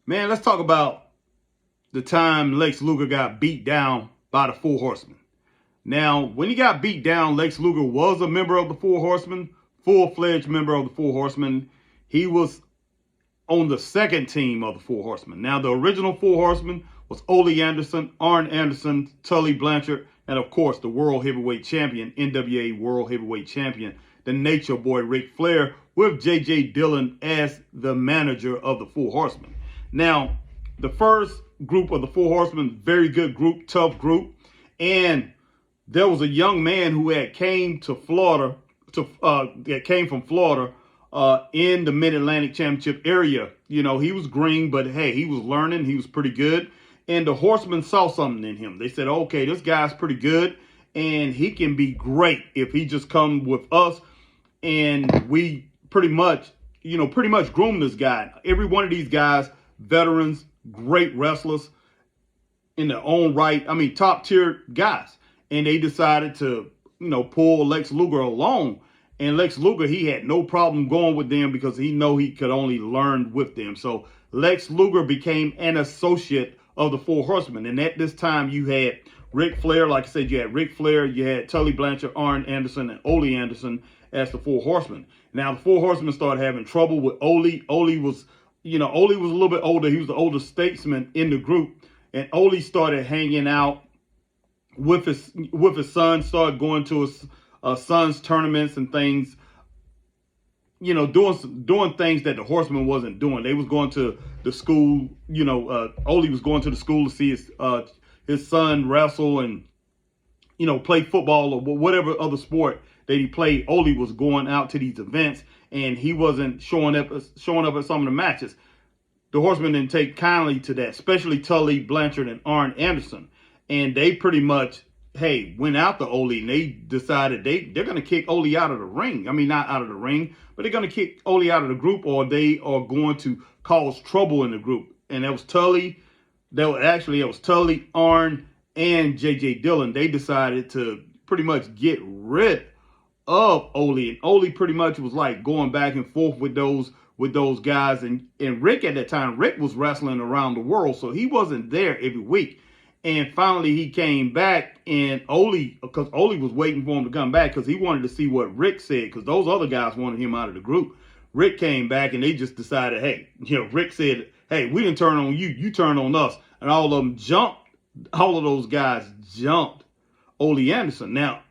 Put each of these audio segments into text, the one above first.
Man, let's talk about the time Lex Luger got beat down by the Four Horsemen. Now, when he got beat down, Lex Luger was a member of the Four Horsemen, full-fledged member of the Four Horsemen. He was on the second team of the Four Horsemen. Now, the original Four Horsemen was Ole Anderson, Arn Anderson, Tully Blanchard, and of course, the World Heavyweight Champion, NWA World Heavyweight Champion, the Nature Boy Ric Flair, with J.J. Dillon as the manager of the Four Horsemen. Now, the first group of the Four Horsemen, very good group, tough group, and there was a young man who had came to Florida, that came from Florida, in the Mid-Atlantic Championship area. You know, he was green, but hey, he was learning. He was pretty good. And the Horsemen saw something in him. They said, okay, this guy's pretty good, and he can be great if he just come with us. And we pretty much groom this guy. Every one of these guys, veterans, great wrestlers in their own right. I mean, top tier guys. And they decided to, pull Lex Luger along. And Lex Luger, he had no problem going with them because he know he could only learn with them. So Lex Luger became an associate of the Four Horsemen. And at this time, you had Ric Flair. Like I said, you had Ric Flair, you had Tully Blanchard, Arn Anderson, and Ole Anderson as the Four Horsemen. Now, the Four Horsemen started having trouble with Ole. Ole was a little bit older. He was the older statesman in the group. And Ole started hanging out with his son, started going to his son's tournaments and things, doing things that the Horsemen wasn't doing. They was going to the school, Ole was going to the school to see his son wrestle and, play football or whatever other sport that he played. Ole was going out to these events and he wasn't showing up at some of the matches. The Horsemen didn't take kindly to that, especially Tully Blanchard and Arn Anderson. And they pretty much, went out to Ole and they decided they're going to kick Ole out of the ring. I mean, not out of the ring, but they're going to kick Ole out of the group, or they are going to cause trouble in the group. And that was Tully. It was Tully, Arn, and J.J. Dillon. They decided to pretty much get rid of Ole. And Ole pretty much was like going back and forth with those guys. And Rick at that time, Rick was wrestling around the world, so he wasn't there every week. And finally, he came back, and because Ole was waiting for him to come back because he wanted to see what Rick said, because those other guys wanted him out of the group. Rick came back, and they just decided, Rick said, we didn't turn on you, you turned on us. And all of them jumped. All of those guys jumped Ole Anderson. Now,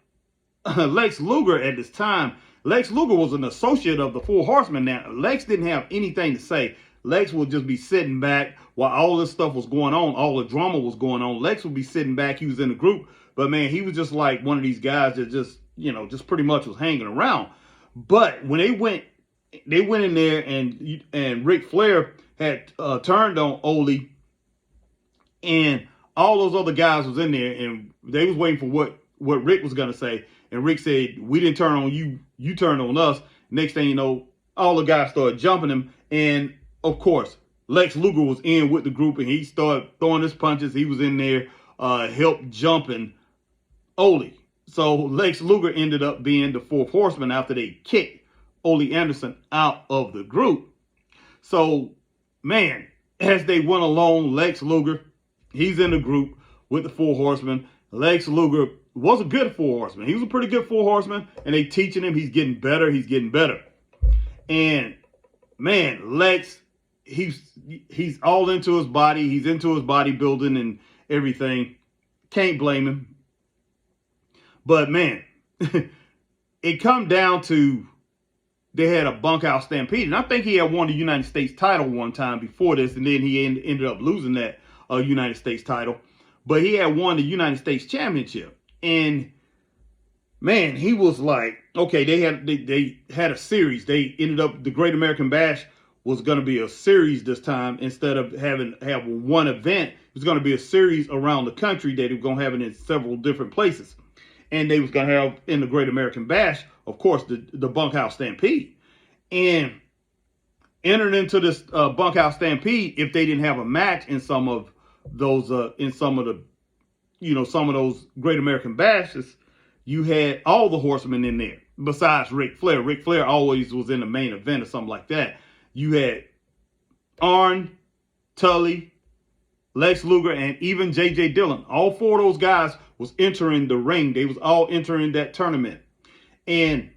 Lex Luger at this time, Lex Luger was an associate of the Four Horsemen. Now, Lex didn't have anything to say. Lex would just be sitting back while all this stuff was going on, all the drama was going on. Lex would be sitting back. He was in the group. But, man, he was just like one of these guys that just pretty much was hanging around. But when they went in there and Ric Flair had turned on Ole, and all those other guys was in there, and they was waiting for what Rick was going to say. And Rick said, we didn't turn on you, you turned on us. Next thing you know, all the guys started jumping him. And, of course, Lex Luger was in with the group, and he started throwing his punches. He was in there, helped jumping Ole. So Lex Luger ended up being the Fourth Horseman after they kicked Ole Anderson out of the group. So, man, as they went along, Lex Luger, he's in the group with the Four Horsemen. Lex Luger was a good Four Horseman. He was a pretty good Four Horseman, and they teaching him. He's getting better. He's getting better. And, man, Lex, he's all into his body. He's into his bodybuilding and everything. Can't blame him. But, man, it come down to they had a bunkhouse stampede. And I think he had won the United States title one time before this, and then he ended up losing that United States title. But he had won the United States Championship. And, man, he was like, okay, they had a series. They ended up, the Great American Bash was going to be a series this time. Instead of having one event, it was going to be a series around the country that they were going to have it in several different places. And they was going to have in the Great American Bash, of course, the bunkhouse stampede. And entered into this bunkhouse stampede, if they didn't have a match in some of those some of those Great American Bashes, you had all the Horsemen in there besides Ric Flair. Ric Flair always was in the main event or something like that. You had Arn, Tully, Lex Luger, and even J.J. Dillon. All four of those guys was entering the ring. They was all entering that tournament. And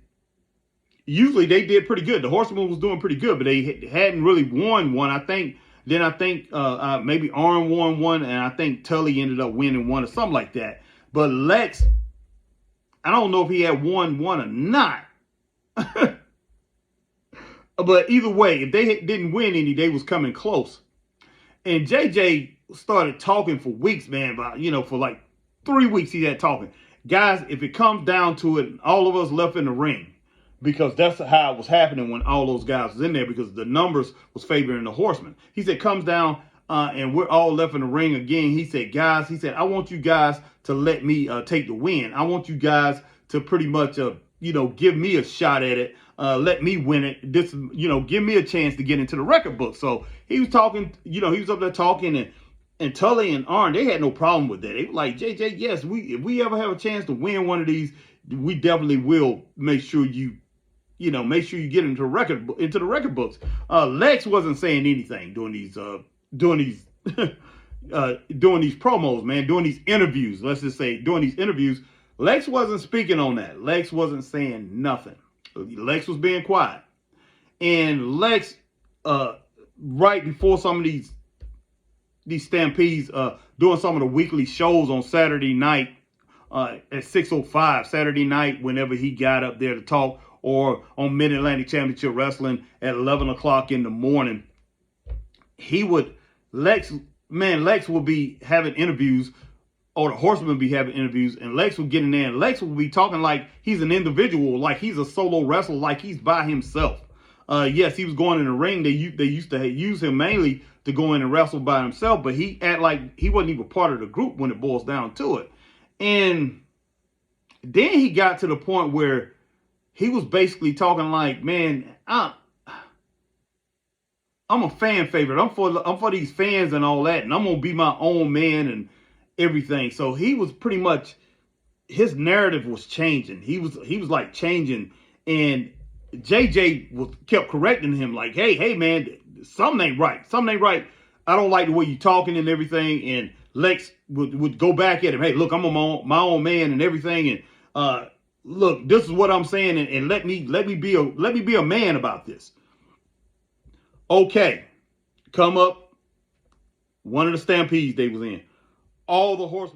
usually they did pretty good. The Horseman was doing pretty good, but they hadn't really won one. I think maybe Arn won one, and I think Tully ended up winning one or something like that. But Lex, I don't know if he had won one or not. But either way, if they didn't win any, they was coming close. And JJ started talking for weeks, man. About, for like 3 weeks he had talking. Guys, if it comes down to it, all of us left in the ring, because that's how it was happening when all those guys was in there, because the numbers was favoring the Horsemen. He said, comes down and we're all left in the ring again. He said, guys, I want you guys to let me take the win. I want you guys to pretty much, give me a shot at it. Let me win it. This, give me a chance to get into the record book. So he was talking, he was up there talking, and Tully and Arn, they had no problem with that. They were like, JJ, yes, if we ever have a chance to win one of these, we definitely will make sure you get into the record books. Lex wasn't saying anything during these promos, man, doing these interviews. Let's just say during these interviews, Lex wasn't speaking on that. Lex wasn't saying nothing. Lex was being quiet. And Lex, right before some of these stampedes, doing some of the weekly shows on Saturday night at 6:05 Saturday night, whenever he got up there to talk, or on Mid-Atlantic Championship Wrestling at 11 o'clock in the morning, Lex would be having interviews, or the Horseman would be having interviews, and Lex would get in there, and Lex would be talking like he's an individual, like he's a solo wrestler, like he's by himself. Yes, he was going in the ring. They used to use him mainly to go in and wrestle by himself, but he act like he wasn't even part of the group when it boils down to it. And then he got to the point where he was basically talking like, man, I'm a fan favorite. I'm for these fans and all that, and I'm gonna be my own man and everything. So he was pretty much, his narrative was changing. He was like changing, and JJ kept correcting him like, hey man, something ain't right. Something ain't right. I don't like the way you talking and everything. And Lex would go back at him. Hey, look, I'm my own man and everything. And look, this is what I'm saying, and let me be a man about this. Okay, come up one of the stampedes they was in. All the Horsemen